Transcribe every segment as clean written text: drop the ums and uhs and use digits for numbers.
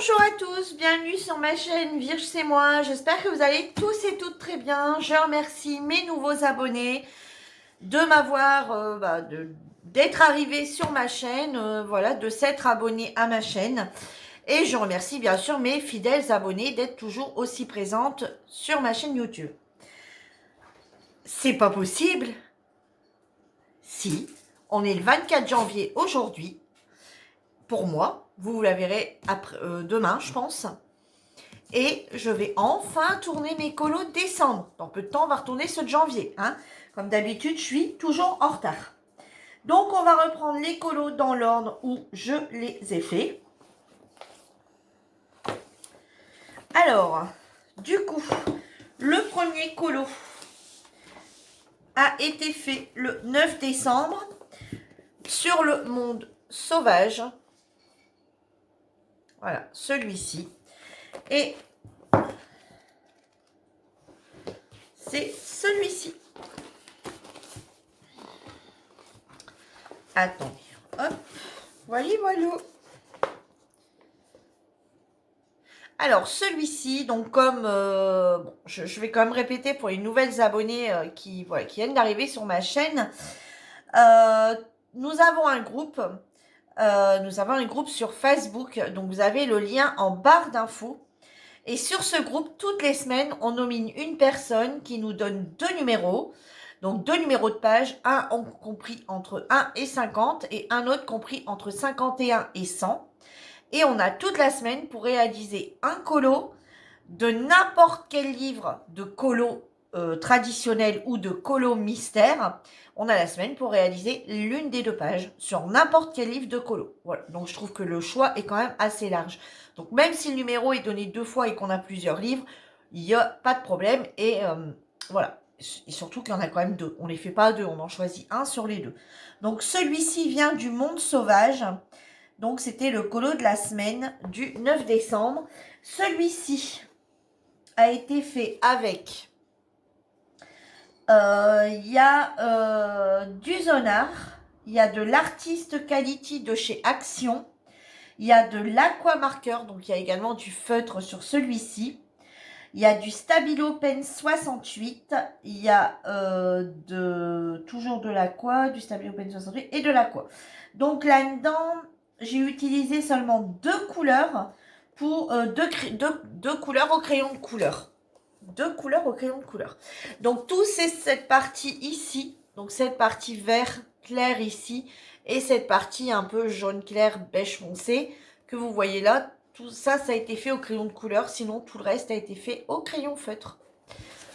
Bonjour à tous, bienvenue sur ma chaîne Virge c'est moi, j'espère que vous allez tous et toutes très bien. Je remercie mes nouveaux abonnés de m'avoir, d'être arrivés sur ma chaîne, voilà, de s'être abonnés à ma chaîne. Et je remercie bien sûr mes fidèles abonnés d'être toujours aussi présentes sur ma chaîne YouTube. C'est pas possible. Si, on est le 24 janvier aujourd'hui. Pour moi, vous la verrez après, demain, je pense. Et je vais enfin tourner mes colos de décembre. Dans peu de temps, on va retourner ceux de janvier. Hein. Comme d'habitude, je suis toujours en retard. Donc, on va reprendre les colos dans l'ordre où je les ai faits. Alors, du coup, le premier colo a été fait le 9 décembre sur le monde sauvage. Voilà, celui-ci. Et c'est celui-ci. Attendez, hop, voilà, voilà. Alors, celui-ci, donc comme, je vais quand même répéter pour les nouvelles abonnés qui viennent d'arriver sur ma chaîne, nous avons un groupe sur Facebook, donc vous avez le lien en barre d'infos. Et sur ce groupe, toutes les semaines, on nomine une personne qui nous donne deux numéros. Donc, deux numéros de page, un compris entre 1 et 50 et un autre compris entre 51 et 100. Et on a toute la semaine pour réaliser un colo de n'importe quel livre de colo traditionnel ou de colo mystère. On a la semaine pour réaliser l'une des deux pages sur n'importe quel livre de colo. Voilà. Donc, je trouve que le choix est quand même assez large. Donc, même si le numéro est donné deux fois et qu'on a plusieurs livres, il n'y a pas de problème. Et voilà. Et surtout qu'il y en a quand même deux. On ne les fait pas deux, on en choisit un sur les deux. Donc, celui-ci vient du monde sauvage. Donc, c'était le colo de la semaine du 9 décembre. Celui-ci a été fait avec... Il y a du Zonar, il y a de l'artiste Quality de chez Action, il y a de l'aquamarqueur, donc il y a également du feutre sur celui-ci. Il y a du Stabilo Pen 68, il y a toujours de l'aqua, du Stabilo Pen 68 et de l'aqua. Donc là-dedans, j'ai utilisé seulement deux couleurs pour deux couleurs au crayon de couleur. Deux couleurs au crayon de couleur. Donc tout c'est cette partie ici, donc cette partie vert clair ici et cette partie un peu jaune clair beige foncé que vous voyez là. Tout ça, ça a été fait au crayon de couleur, sinon tout le reste a été fait au crayon feutre.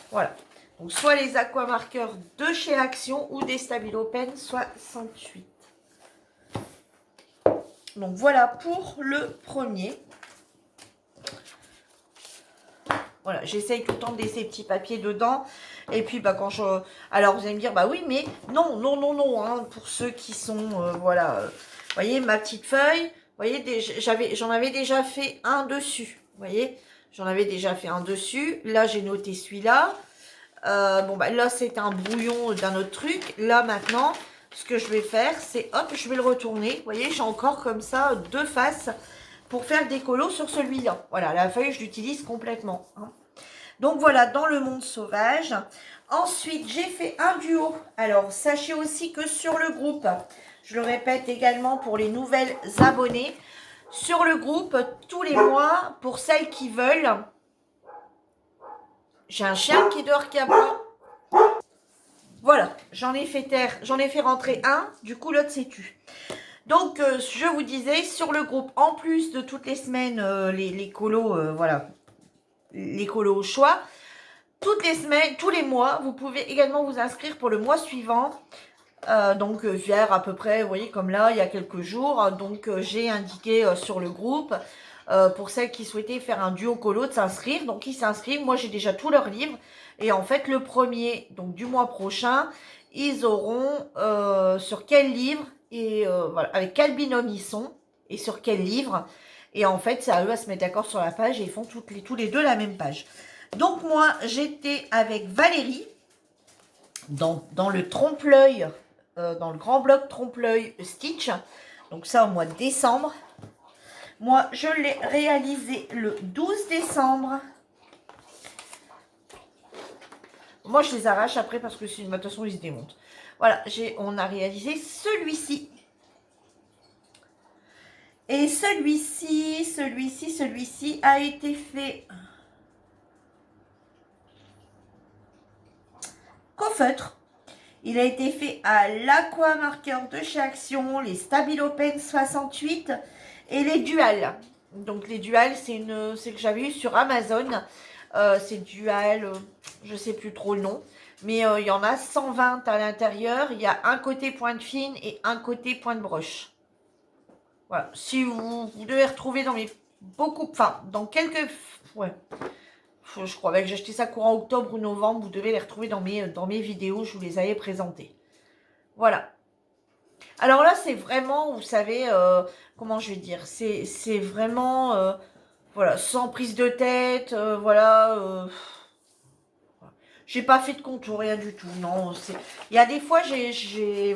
Voilà. Donc soit les aquamarqueurs de chez Action ou des Stabilo Pen 68. Donc voilà pour le premier. Voilà, j'essaye tout le temps de laisser petits papiers dedans. Et puis, quand je... Alors, vous allez me dire, oui, mais non, non, non, non. Hein, pour ceux qui sont, voilà. Vous voyez, ma petite feuille. Vous voyez, j'en avais déjà fait un dessus. Vous voyez, j'en avais déjà fait un dessus. Là, j'ai noté celui-là. Là, c'est un brouillon d'un autre truc. Là, maintenant, ce que je vais faire, c'est, hop, je vais le retourner. Vous voyez, j'ai encore comme ça deux faces pour faire des colos sur celui-là. Voilà, la feuille, je l'utilise complètement. Hein. Donc voilà, dans le monde sauvage. Ensuite, j'ai fait un duo. Alors, sachez aussi que sur le groupe, je le répète également pour les nouvelles abonnées, sur le groupe, tous les mois, pour celles qui veulent, j'ai un chien qui est dehors qui aboie. Voilà, j'en ai fait rentrer un, du coup l'autre s'est tu. Donc, je vous disais, sur le groupe, en plus de toutes les semaines, les colos, voilà, les colos au choix, toutes les semaines, tous les mois, vous pouvez également vous inscrire pour le mois suivant. Donc, vers à peu près, vous voyez, comme là, il y a quelques jours. Donc, j'ai indiqué sur le groupe, pour celles qui souhaitaient faire un duo colo, de s'inscrire. Donc, ils s'inscrivent. Moi, j'ai déjà tous leurs livres. Et en fait, le premier, donc du mois prochain, ils auront sur quel livre et voilà, avec quel binôme ils sont et sur quel livre. Et en fait, c'est à eux à se mettre d'accord sur la page et ils font tous les deux la même page. Donc, moi, j'étais avec Valérie dans le trompe-l'œil, dans le grand bloc trompe-l'œil Stitch. Donc, ça au mois de décembre. Moi, je l'ai réalisé le 12 décembre. Moi, je les arrache après parce que de toute façon, ils se démontent. Voilà, on a réalisé celui-ci. Et celui-ci a été fait qu'au feutre. Il a été fait à l'Aqua Marker de chez Action, les Stabilo Pen 68 et les Dual. Donc les Dual, c'est que j'avais eu sur Amazon. C'est Dual, je sais plus trop le nom. Mais il y en a 120 à l'intérieur. Il y a un côté pointe fine et un côté pointe broche. Voilà. Si vous devez retrouver dans mes enfin, dans quelques... Ouais. Je crois que j'ai acheté ça courant octobre ou novembre. Vous devez les retrouver dans mes vidéos. Je vous les avais présentées. Voilà. Alors là, c'est vraiment, vous savez, comment je vais dire, c'est vraiment, voilà, sans prise de tête, voilà. J'ai pas fait de contour, rien du tout, non. Il y a des fois,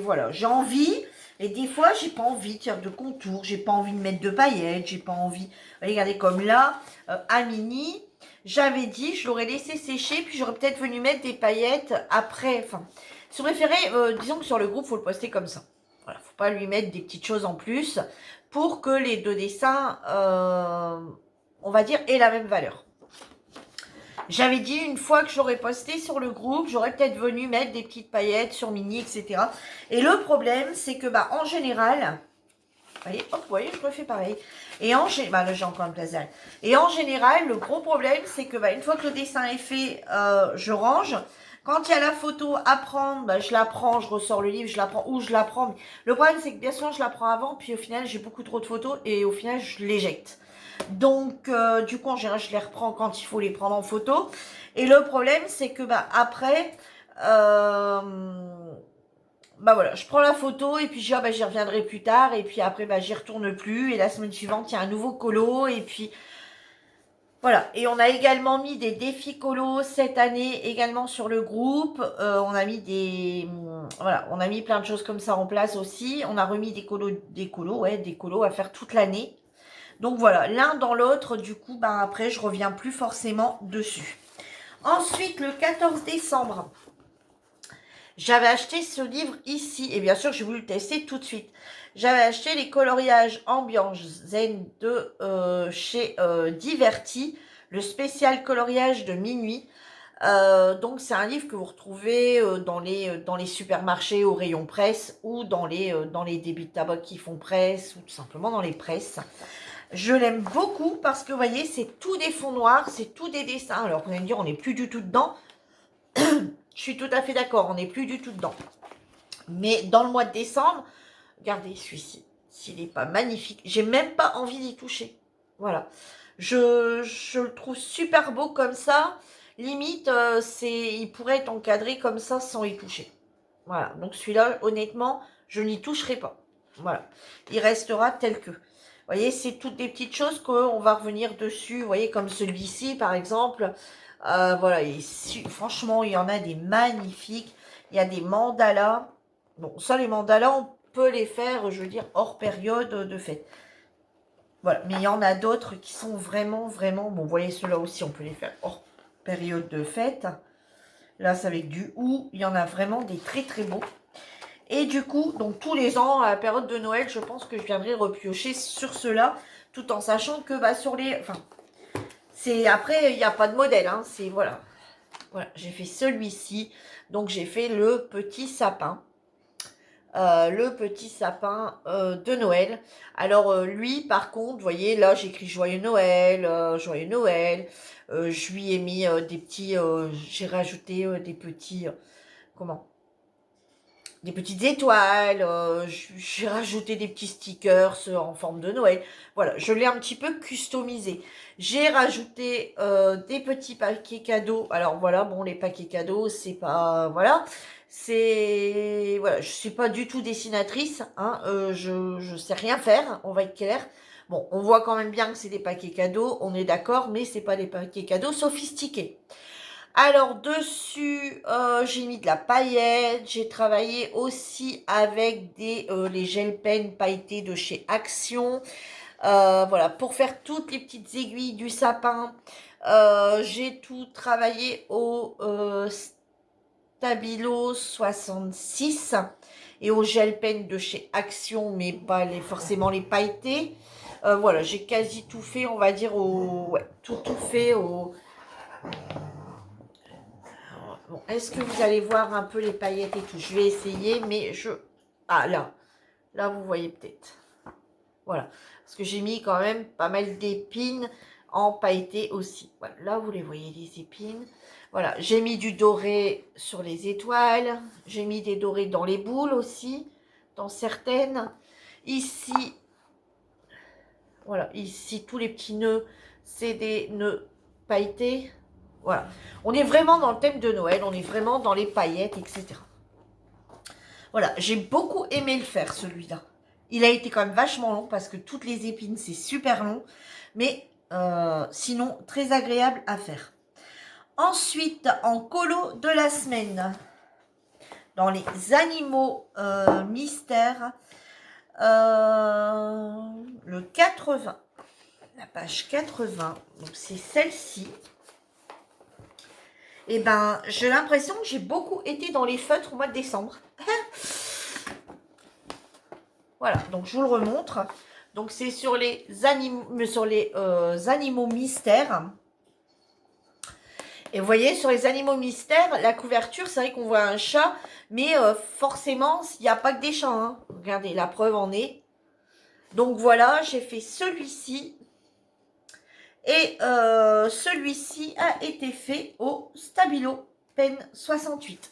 voilà, j'ai envie, et des fois, j'ai pas envie de faire de contour, j'ai pas envie de mettre de paillettes, j'ai pas envie. Regardez, comme là, à mini, j'avais dit, je l'aurais laissé sécher, puis j'aurais peut-être venu mettre des paillettes après. Enfin, si vous préférez, disons que sur le groupe, faut le poster comme ça. Voilà, faut pas lui mettre des petites choses en plus pour que les deux dessins, on va dire, aient la même valeur. J'avais dit une fois que j'aurais posté sur le groupe, j'aurais peut-être venu mettre des petites paillettes sur mini, etc. Et le problème, c'est que en général, voyez, hop, vous voyez, je refais pareil. Et là, j'ai encore un laser. Et en général, le gros problème, c'est que une fois que le dessin est fait, je range. Quand il y a la photo à prendre, je la prends, je ressors le livre, je la prends ou je la prends. Le problème, c'est que bien souvent, je la prends avant, puis au final, j'ai beaucoup trop de photos et au final, je l'éjecte. Donc, du coup, en général, je les reprends quand il faut les prendre en photo. Et le problème, c'est que après, voilà, je prends la photo et puis j'y reviendrai plus tard. Et puis après, j'y retourne plus. Et la semaine suivante, il y a un nouveau colo. Et puis, voilà. Et on a également mis des défis colo cette année également sur le groupe. On a mis voilà, on a mis plein de choses comme ça en place aussi. On a remis des colos à faire toute l'année. Donc voilà, l'un dans l'autre, du coup, après, je reviens plus forcément dessus. Ensuite, le 14 décembre, j'avais acheté ce livre ici. Et bien sûr, j'ai voulu le tester tout de suite. J'avais acheté les coloriages ambiance zen de chez Diverti, le spécial coloriage de minuit. Donc c'est un livre que vous retrouvez dans les supermarchés au rayon presse ou dans les débits de tabac qui font presse ou tout simplement dans les presses. Je l'aime beaucoup parce que, vous voyez, c'est tout des fonds noirs, c'est tout des dessins. Alors, vous allez me dire, on n'est plus du tout dedans. Je suis tout à fait d'accord, on n'est plus du tout dedans. Mais dans le mois de décembre, regardez celui-ci, s'il n'est pas magnifique. J'ai même pas envie d'y toucher. Voilà. Je le trouve super beau comme ça. Limite, il pourrait être encadré comme ça sans y toucher. Voilà. Donc celui-là, honnêtement, je n'y toucherai pas. Voilà. Il restera tel que. Vous voyez, c'est toutes des petites choses qu'on va revenir dessus. Vous voyez, comme celui-ci, par exemple. Voilà, franchement, il y en a des magnifiques. Il y a des mandalas. Bon, ça, les mandalas, on peut les faire, je veux dire, hors période de fête. Voilà, mais il y en a d'autres qui sont vraiment, vraiment... Bon, vous voyez, ceux-là aussi, on peut les faire hors période de fête. Là, c'est avec du hou. Il y en a vraiment des très, très beaux. Et du coup, donc tous les ans, à la période de Noël, je pense que je viendrai repiocher sur ceux-là, tout en sachant que sur les... Enfin, après, il n'y a pas de modèle, hein, c'est... Voilà. Voilà, j'ai fait celui-ci. Donc, j'ai fait le petit sapin. De Noël. Alors, lui, par contre, vous voyez, là, j'écris Joyeux Noël, Joyeux Noël. Je lui ai mis des petits... j'ai rajouté des petits... comment des petites étoiles, j'ai rajouté des petits stickers en forme de Noël. Voilà, je l'ai un petit peu customisé. J'ai rajouté des petits paquets cadeaux. Alors voilà, bon, les paquets cadeaux, c'est pas... Voilà, voilà, je suis pas du tout dessinatrice, hein, je sais rien faire, on va être clair. Bon, on voit quand même bien que c'est des paquets cadeaux, on est d'accord, mais c'est pas des paquets cadeaux sophistiqués. Alors dessus, j'ai mis de la paillette, j'ai travaillé aussi avec les gel pens pailletés de chez Action. Voilà, pour faire toutes les petites aiguilles du sapin. J'ai tout travaillé au Stabilo 66 et au gel pen de chez Action, mais pas forcément les pailletés. Voilà, j'ai quasi tout fait, on va dire, ouais, tout fait au... Bon, est-ce que vous allez voir un peu les paillettes et tout? Je vais essayer, mais je... Ah, là, vous voyez peut-être. Voilà, parce que j'ai mis quand même pas mal d'épines en pailleté aussi. Voilà, là, vous les voyez, les épines. Voilà, j'ai mis du doré sur les étoiles. J'ai mis des dorés dans les boules aussi, dans certaines. Ici, voilà, ici, tous les petits nœuds, c'est des nœuds pailletés. Voilà, on est vraiment dans le thème de Noël, on est vraiment dans les paillettes, etc. Voilà, j'ai beaucoup aimé le faire, celui-là. Il a été quand même vachement long parce que toutes les épines, c'est super long. Mais sinon, très agréable à faire. Ensuite, en colo de la semaine, dans les animaux mystères, le 80, la page 80, donc c'est celle-ci. Et ben, j'ai l'impression que j'ai beaucoup été dans les feutres au mois de décembre. Voilà, donc je vous le remontre. Donc c'est sur les animaux mystères. Et vous voyez, sur les animaux mystères, la couverture, c'est vrai qu'on voit un chat, mais forcément, il n'y a pas que des chats. Hein. Regardez, la preuve en est. Donc voilà, j'ai fait celui-ci. Et celui-ci a été fait au Stabilo Pen 68.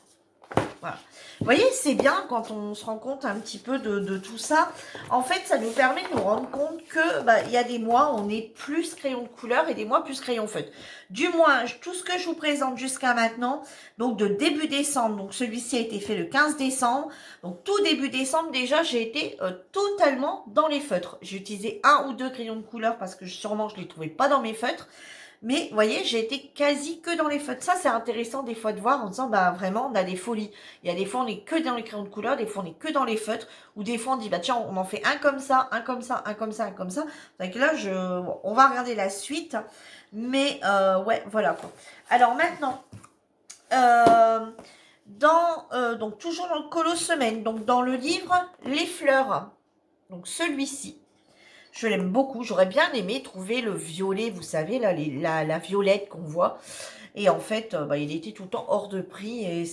Voilà. Vous voyez, c'est bien quand on se rend compte un petit peu de tout ça. En fait, ça nous permet de nous rendre compte que il y a des mois, on est plus crayon de couleur et des mois plus crayon feutre. Du moins, tout ce que je vous présente jusqu'à maintenant, donc de début décembre, donc celui-ci a été fait le 15 décembre. Donc tout début décembre, déjà, j'ai été totalement dans les feutres. J'ai utilisé un ou deux crayons de couleur parce que sûrement, je ne les trouvais pas dans mes feutres. Mais vous voyez, j'ai été quasi que dans les feutres. Ça, c'est intéressant des fois de voir en disant, vraiment, on a des folies. Il y a des fois, on est que dans les crayons de couleur, des fois, on est que dans les feutres. Ou des fois, on dit, tiens, on en fait un comme ça, un comme ça, un comme ça, un comme ça. Donc là, on va regarder la suite. Mais, ouais, voilà quoi. Alors maintenant, donc toujours dans le colo semaine, donc dans le livre Les fleurs, donc celui-ci. Je l'aime beaucoup. J'aurais bien aimé trouver le violet, vous savez, là, la violette qu'on voit. Et en fait, il était tout le temps hors de prix. Et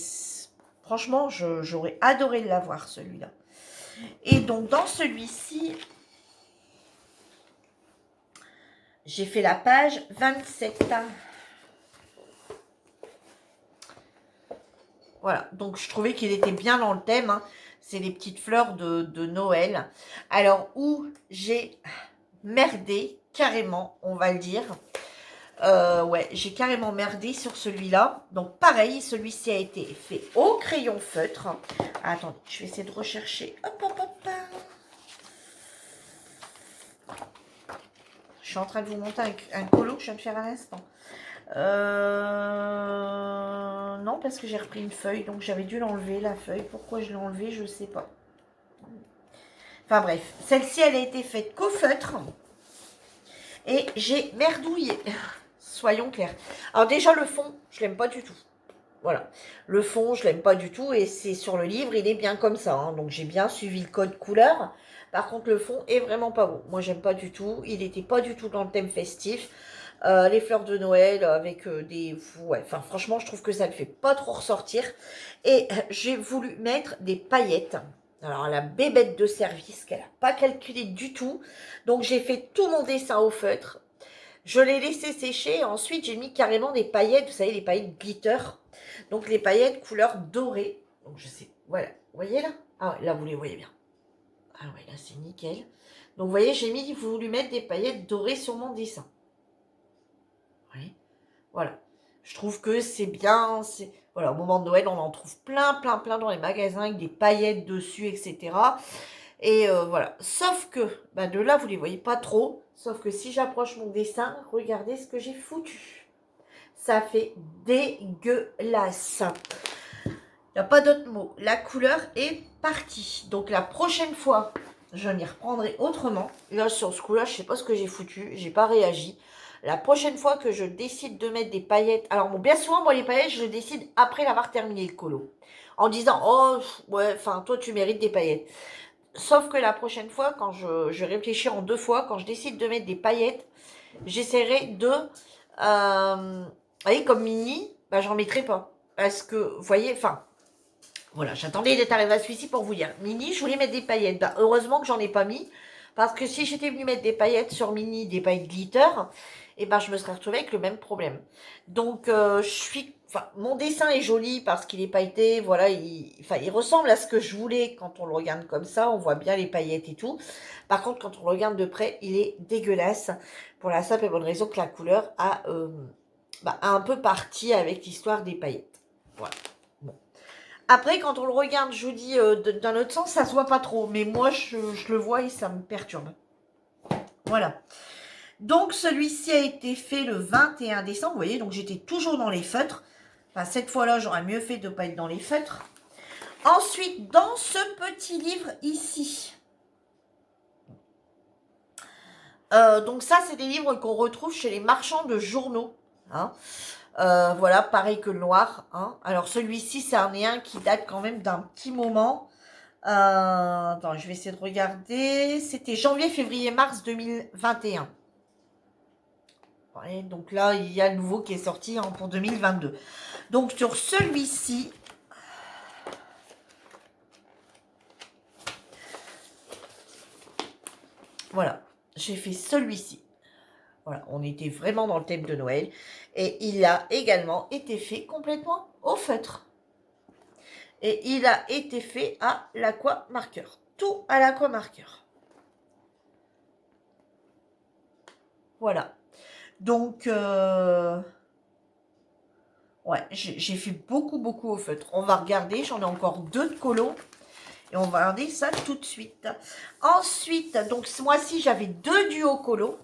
franchement, j'aurais adoré l'avoir, celui-là. Et donc, dans celui-ci, j'ai fait la page 27. Voilà. Donc, je trouvais qu'il était bien dans le thème. Hein. C'est les petites fleurs de Noël. Alors, où j'ai merdé, carrément, on va le dire. Ouais, j'ai carrément merdé sur celui-là. Donc, pareil, celui-ci a été fait au crayon feutre. Attendez, je vais essayer de rechercher. Hop, hop, hop. Je suis en train de vous monter un colo que je viens de faire à l'instant. Non, parce que j'ai repris une feuille, donc j'avais dû l'enlever, la feuille. Pourquoi je l'ai enlevée, je ne sais pas. Enfin bref, celle-ci, elle a été faite qu'au feutre. Et j'ai merdouillé. Soyons clairs. Alors déjà, le fond, je l'aime pas du tout. Voilà. Le fond, je l'aime pas du tout. Et c'est sur le livre, il est bien comme ça. Hein. Donc, j'ai bien suivi le code couleur. Par contre, le fond est vraiment pas beau. Moi, j'aime pas du tout. Il n'était pas du tout dans le thème festif. Les fleurs de Noël avec des... Ouais, enfin, franchement, je trouve que ça ne fait pas trop ressortir. Et j'ai voulu mettre des paillettes. Alors, la bébête de service qu'elle n'a pas calculé du tout. Donc, j'ai fait tout mon dessin au feutre. Je l'ai laissé sécher. Ensuite, j'ai mis carrément des paillettes. Vous savez, les paillettes glitter. Donc, les paillettes couleur dorée. Donc, je sais. Voilà. Vous voyez là? Ah ouais, là, vous les voyez bien. Ah ouais, là, c'est nickel. Donc, vous voyez, j'ai voulu mettre des paillettes dorées sur mon dessin. Oui. Voilà. Je trouve que c'est bien. Voilà, au moment de Noël, on en trouve plein dans les magasins avec des paillettes dessus, etc. Et voilà. Sauf que, de là, vous ne les voyez pas trop. Sauf que si j'approche mon dessin, regardez ce que j'ai foutu. Ça fait dégueulasse. Il n'y a pas d'autre mot. La couleur est partie. Donc la prochaine fois, je m'y reprendrai autrement. Là, sur ce coup-là, je sais pas ce que j'ai foutu. J'ai pas réagi. La prochaine fois que je décide de mettre des paillettes... Alors, bon, bien souvent, moi, les paillettes, je décide après l'avoir terminé le colo. En disant, oh, ouais, enfin, toi, tu mérites des paillettes. Sauf que la prochaine fois, quand je réfléchis en 2 fois, quand je décide de mettre des paillettes, j'essaierai de... vous voyez, comme mini, bah, j'en mettrai pas. Parce que, vous voyez, enfin... Voilà, j'attendais d'être arrivé à celui-ci pour vous dire. Mini, je voulais mettre des paillettes. Bah, heureusement que j'en ai pas mis. Parce que si j'étais venue mettre des paillettes sur Mini, des paillettes glitter, et ben je me serais retrouvée avec le même problème. Donc, mon dessin est joli parce qu'il est pailleté. Voilà, il ressemble à ce que je voulais quand on le regarde comme ça. On voit bien les paillettes et tout. Par contre, quand on le regarde de près, il est dégueulasse. Pour la simple et bonne raison que la couleur a un peu parti avec l'histoire des paillettes. Voilà. Après, quand on le regarde, je vous dis, d'un autre sens, ça se voit pas trop. Mais moi, je le vois et ça me perturbe. Voilà. Donc, celui-ci a été fait le 21 décembre. Vous voyez, donc j'étais toujours dans les feutres. Enfin, cette fois-là, j'aurais mieux fait de ne pas être dans les feutres. Ensuite, dans ce petit livre ici. Donc ça, c'est des livres qu'on retrouve chez les marchands de journaux. Hein. Voilà, pareil que le noir. Hein. Alors celui-ci, c'est un qui date quand même d'un petit moment. Attends, je vais essayer de regarder. C'était janvier, février, mars 2021. Ouais, donc là, il y a le nouveau qui est sorti pour 2022. Donc sur celui-ci, voilà, j'ai fait celui-ci. Voilà, on était vraiment dans le thème de Noël. Et il a également été fait complètement au feutre. Et il a été fait à l'aquamarqueur. Tout à l'aquamarqueur. Voilà. Donc, ouais, j'ai fait beaucoup au feutre. On va regarder, j'en ai encore 2 de colo. Et on va regarder ça tout de suite. Ensuite, donc ce mois-ci, j'avais 2 duos colo.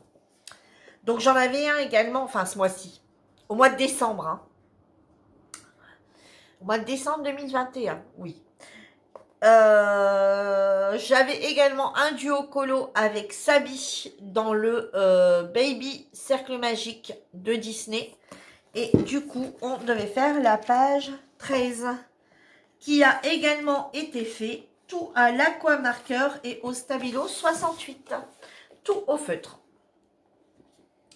Donc j'en avais un également, enfin ce mois-ci, au mois de décembre. Hein. Au mois de décembre 2021, oui. J'avais également un duo colo avec Sabi dans le Baby Cercle Magique de Disney. Et du coup, on devait faire la page 13 qui a également été fait tout à l'aquamarqueur et au Stabilo 68. Tout au feutre.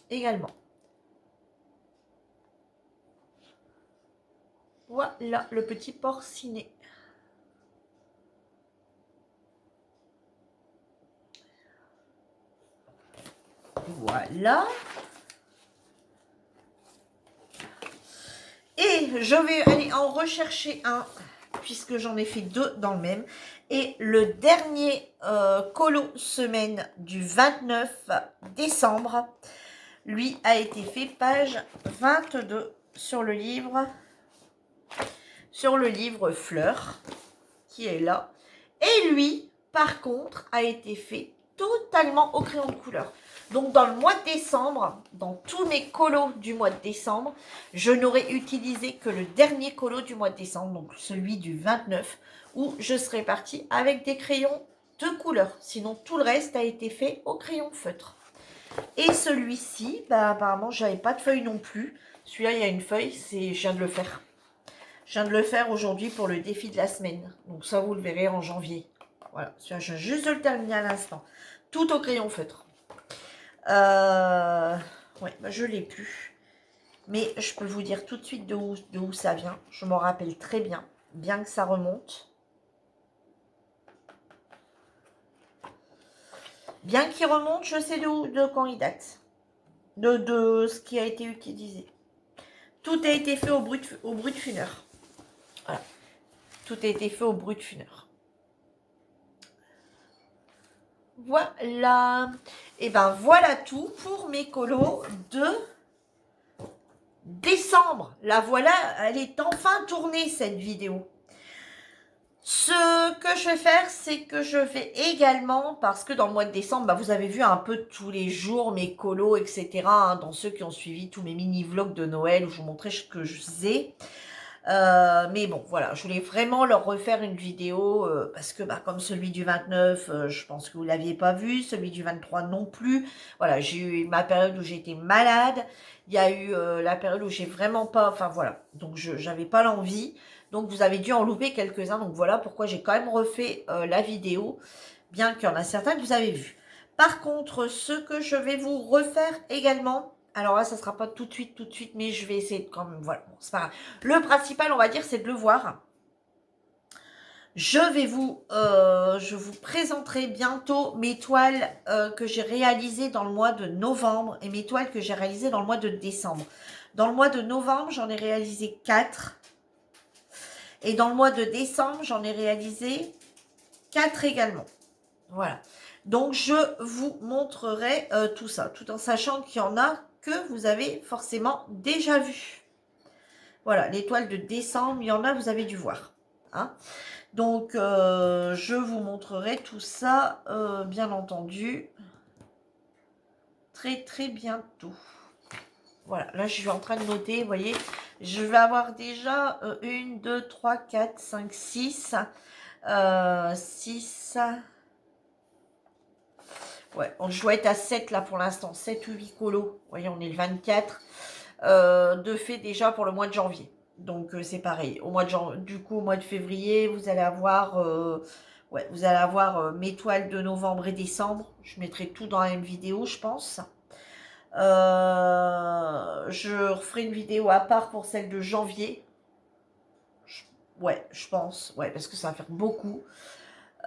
Également. Voilà le petit porcinet. Voilà. Et je vais aller en rechercher un, puisque j'en ai fait 2 dans le même. Et le dernier colo semaine du 29 décembre, lui a été fait page 22 sur le livre Fleurs, qui est là. Et lui, par contre, a été fait totalement au crayon de couleur. Donc, dans le mois de décembre, dans tous mes colos du mois de décembre, je n'aurais utilisé que le dernier colo du mois de décembre, donc celui du 29, où je serais partie avec des crayons de couleur. Sinon, tout le reste a été fait au crayon feutre. Et celui-ci, apparemment, j'avais pas de feuille non plus. Celui-là, il y a une feuille, je viens de le faire. Je viens de le faire aujourd'hui pour le défi de la semaine. Donc ça, vous le verrez en janvier. Voilà, je viens juste de le terminer à l'instant. Tout au crayon feutre. Ouais, je ne l'ai plus. Mais je peux vous dire tout de suite de où ça vient. Je m'en rappelle très bien. Bien que ça remonte. Bien qu'il remonte, je sais de quand il date. De ce qui a été utilisé. Tout a été fait au brut de funeur. Voilà. Tout a été fait au brut de funeur. Voilà. Et ben voilà tout pour mes colos de décembre. La voilà, elle est enfin tournée cette vidéo. Ce que je vais faire, c'est que je vais également, parce que dans le mois de décembre, vous avez vu un peu tous les jours mes colos, etc. Dans ceux qui ont suivi tous mes mini-vlogs de Noël où je vous montrais ce que je faisais. Mais bon, voilà, je voulais vraiment leur refaire une vidéo parce que comme celui du 29, je pense que vous l'aviez pas vu, celui du 23 non plus. Voilà, j'ai eu ma période où j'étais malade, il y a eu la période où j'ai vraiment pas, enfin voilà, donc j'avais pas l'envie. Donc vous avez dû en louper quelques-uns, donc voilà pourquoi j'ai quand même refait la vidéo, bien qu'il y en a certains que vous avez vus. Par contre, ce que je vais vous refaire également, alors là, ça sera pas tout de suite, mais je vais essayer de quand même, voilà, bon, c'est pas grave. Le principal, on va dire, c'est de le voir. Je vous présenterai bientôt mes toiles que j'ai réalisées dans le mois de novembre et mes toiles que j'ai réalisées dans le mois de décembre. Dans le mois de novembre, j'en ai réalisé 4. Et dans le mois de décembre, j'en ai réalisé 4 également. Voilà. Donc, je vous montrerai tout ça, tout en sachant qu'il y en a que vous avez forcément déjà vu. Voilà, l'étoile de décembre, il y en a, vous avez dû voir. Hein. Donc, je vous montrerai tout ça, bien entendu, très très bientôt. Voilà, là, je suis en train de noter, vous voyez, je vais avoir déjà 1, 2, 3, 4, 5, 6. 6. Ouais, je dois être à 7 là pour l'instant, 7 ou 8 colos. Vous voyez, on est le 24. De fait déjà pour le mois de janvier. Donc c'est pareil. Au mois de du coup, au mois de février, vous allez avoir, vous allez avoir mes toiles de novembre et décembre. Je mettrai tout dans la même vidéo, je pense. Je referai une vidéo à part pour celle de janvier. Ouais, je pense. Ouais, parce que ça va faire beaucoup.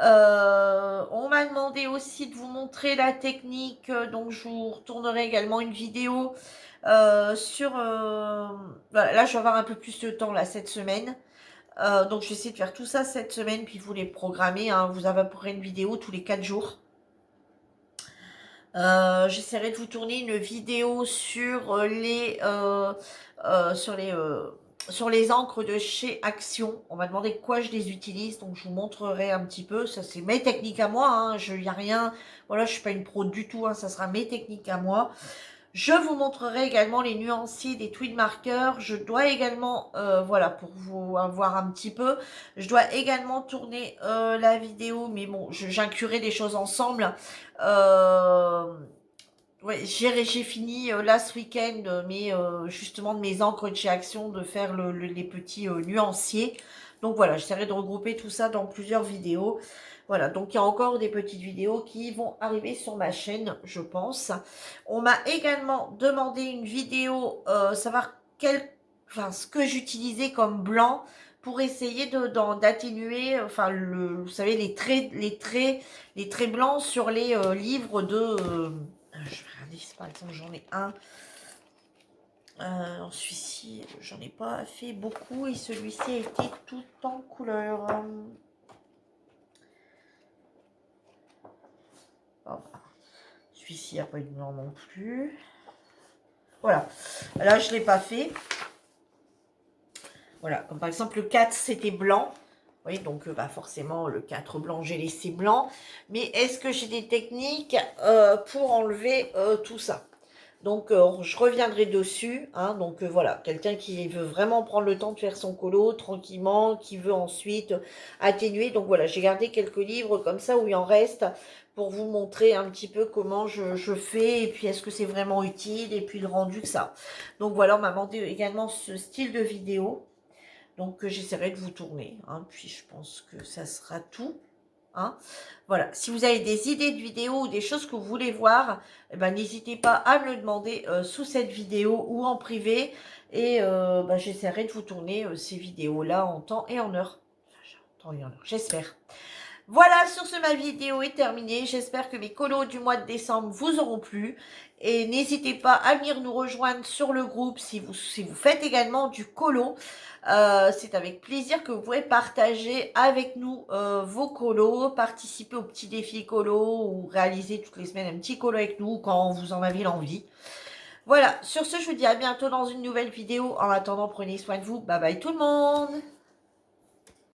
On m'a demandé aussi de vous montrer la technique, donc je vous retournerai également une vidéo sur... voilà, là, je vais avoir un peu plus de temps là cette semaine. Donc, je vais essayer de faire tout ça cette semaine, puis vous les programmer. Hein, vous avez à peu près une vidéo tous les 4 jours. J'essaierai de vous tourner une vidéo sur sur les encres de chez Action. On m'a demandé quoi je les utilise, donc je vous montrerai un petit peu. Ça, c'est mes techniques à moi. Hein. Il n'y a rien. Voilà, je suis pas une pro du tout. Hein. Ça sera mes techniques à moi. Je vous montrerai également les nuanciers des tweed markers. Je dois également, voilà, pour vous voir un petit peu, je dois également tourner la vidéo, mais bon, j'inclurai des choses ensemble. Ouais, j'ai fini là ce week-end, mais justement de mes encres de chez Action, de faire les petits nuanciers. Donc voilà, j'essaierai de regrouper tout ça dans plusieurs vidéos. Voilà, donc il y a encore des petites vidéos qui vont arriver sur ma chaîne, je pense. On m'a également demandé une vidéo, savoir ce que j'utilisais comme blanc pour essayer d'atténuer, enfin, vous savez, les traits blancs sur les livres de... je vais regarder si par exemple j'en ai un. Celui-ci, j'en ai pas fait beaucoup et celui-ci a été tout en couleur. Celui-ci n'a pas eu de blanc non plus. Voilà. Là, je ne l'ai pas fait. Voilà. Comme par exemple, le 4, c'était blanc. Vous voyez, donc forcément, le 4 blanc, j'ai laissé blanc. Mais est-ce que j'ai des techniques pour enlever tout ça? Donc, je reviendrai dessus. Hein, donc, voilà, quelqu'un qui veut vraiment prendre le temps de faire son colo tranquillement, qui veut ensuite atténuer. Donc, voilà, j'ai gardé quelques livres comme ça où il en reste pour vous montrer un petit peu comment je fais et puis est-ce que c'est vraiment utile et puis le rendu que ça. Donc, voilà, on m'a demandé également ce style de vidéo. Donc, j'essaierai de vous tourner. Hein, puis, je pense que ça sera tout. Hein. Voilà, si vous avez des idées de vidéos ou des choses que vous voulez voir, eh ben, n'hésitez pas à me le demander sous cette vidéo ou en privé et j'essaierai de vous tourner ces vidéos-là en temps et en heure. En temps et en heure, j'espère. Voilà, sur ce, ma vidéo est terminée. J'espère que mes colos du mois de décembre vous auront plu. Et n'hésitez pas à venir nous rejoindre sur le groupe si vous faites également du colo. C'est avec plaisir que vous pouvez partager avec nous vos colos, participer au petit défi colo ou réaliser toutes les semaines un petit colo avec nous quand vous en avez l'envie. Voilà, sur ce, je vous dis à bientôt dans une nouvelle vidéo. En attendant, prenez soin de vous. Bye bye tout le monde!